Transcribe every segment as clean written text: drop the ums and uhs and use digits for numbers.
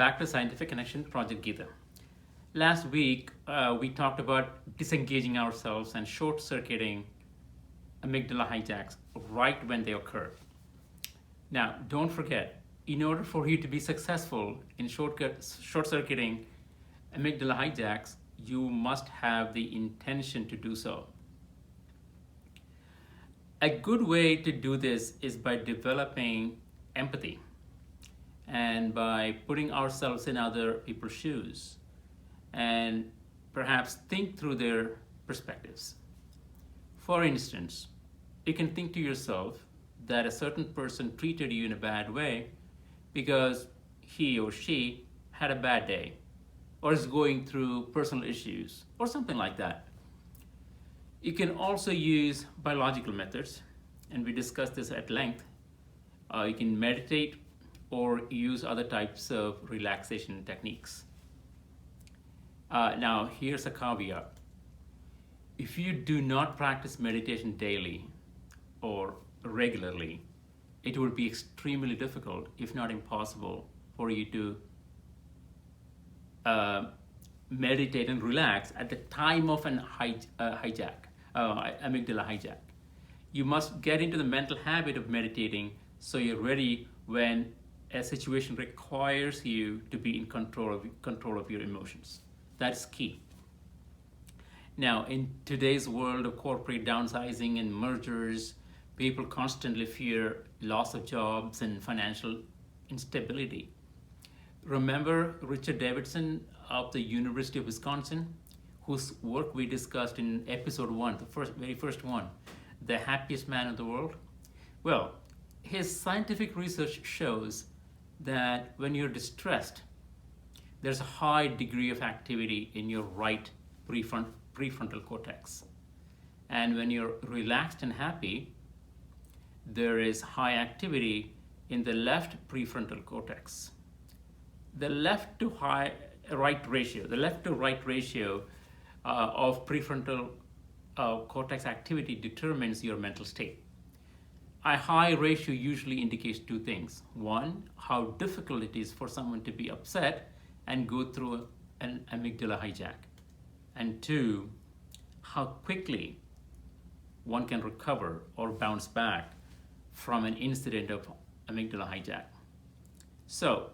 back to Scientific Connection Project Geeta. Last week, we talked about disengaging ourselves and short-circuiting amygdala hijacks right when they occur. Now, don't forget, in order for you to be successful in short-circuiting amygdala hijacks, you must have the intention to do so. A good way to do this is by developing empathy and by putting ourselves in other people's shoes and perhaps think through their perspectives. For instance, you can think to yourself that a certain person treated you in a bad way because he or she had a bad day or is going through personal issues or something like that. You can also use biological methods, and we discussed this at length. You can meditate or use other types of relaxation techniques. Now, here's a caveat. If you do not practice meditation daily or regularly, it would be extremely difficult, if not impossible, for you to meditate and relax at the time of an amygdala hijack. You must get into the mental habit of meditating so you're ready when a situation requires you to be in control of your emotions. That's key. Now, in today's world of corporate downsizing and mergers, people constantly fear loss of jobs and financial instability. Remember Richard Davidson of the University of Wisconsin, whose work we discussed in episode 1, the very first one, The Happiest Man in the World? Well, his scientific research shows that when you're distressed, there's a high degree of activity in your right prefrontal cortex. And when you're relaxed and happy, there is high activity in the left prefrontal cortex. The left to right ratio of prefrontal cortex activity determines your mental state. A high ratio usually indicates two things. One, how difficult it is for someone to be upset and go through an amygdala hijack. And two, how quickly one can recover or bounce back from an incident of amygdala hijack. So,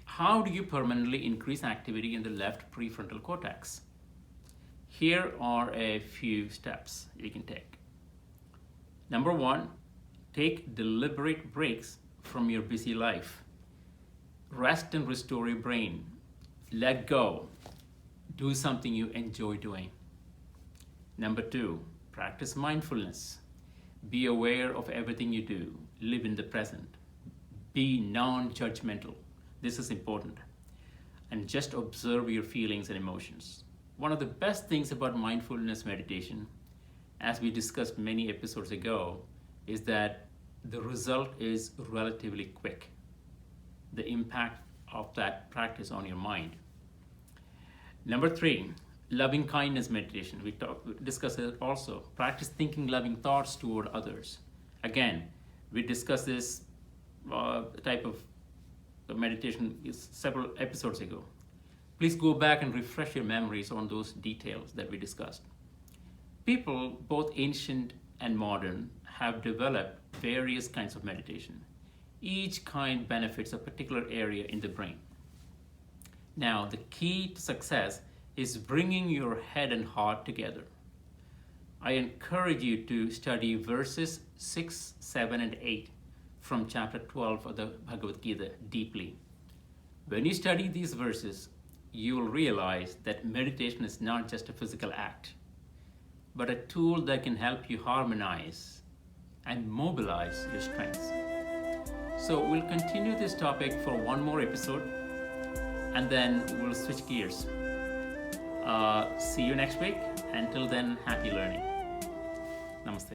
how do you permanently increase activity in the left prefrontal cortex? Here are a few steps you can take. Number one, take deliberate breaks from your busy life. Rest and restore your brain. Let go. Do something you enjoy doing. Number two, practice mindfulness. Be aware of everything you do. Live in the present. Be non-judgmental. This is important. And just observe your feelings and emotions. One of the best things about mindfulness meditation, as we discussed many episodes ago, is that the result is relatively quick. The impact of that practice on your mind. Number three, loving kindness meditation. We discussed it also. Practice thinking loving thoughts toward others. Again, we discussed this type of meditation several episodes ago. Please go back and refresh your memories on those details that we discussed. People, both ancient and modern, have developed various kinds of meditation. Each kind benefits a particular area in the brain. Now, the key to success is bringing your head and heart together. I encourage you to study verses 6, 7, and 8 from chapter 12 of the Bhagavad Gita deeply. When you study these verses, you will realize that meditation is not just a physical act, but a tool that can help you harmonize and mobilize your strengths. So we'll continue this topic for one more episode, and then we'll switch gears. See you next week. Until then, happy learning. Namaste.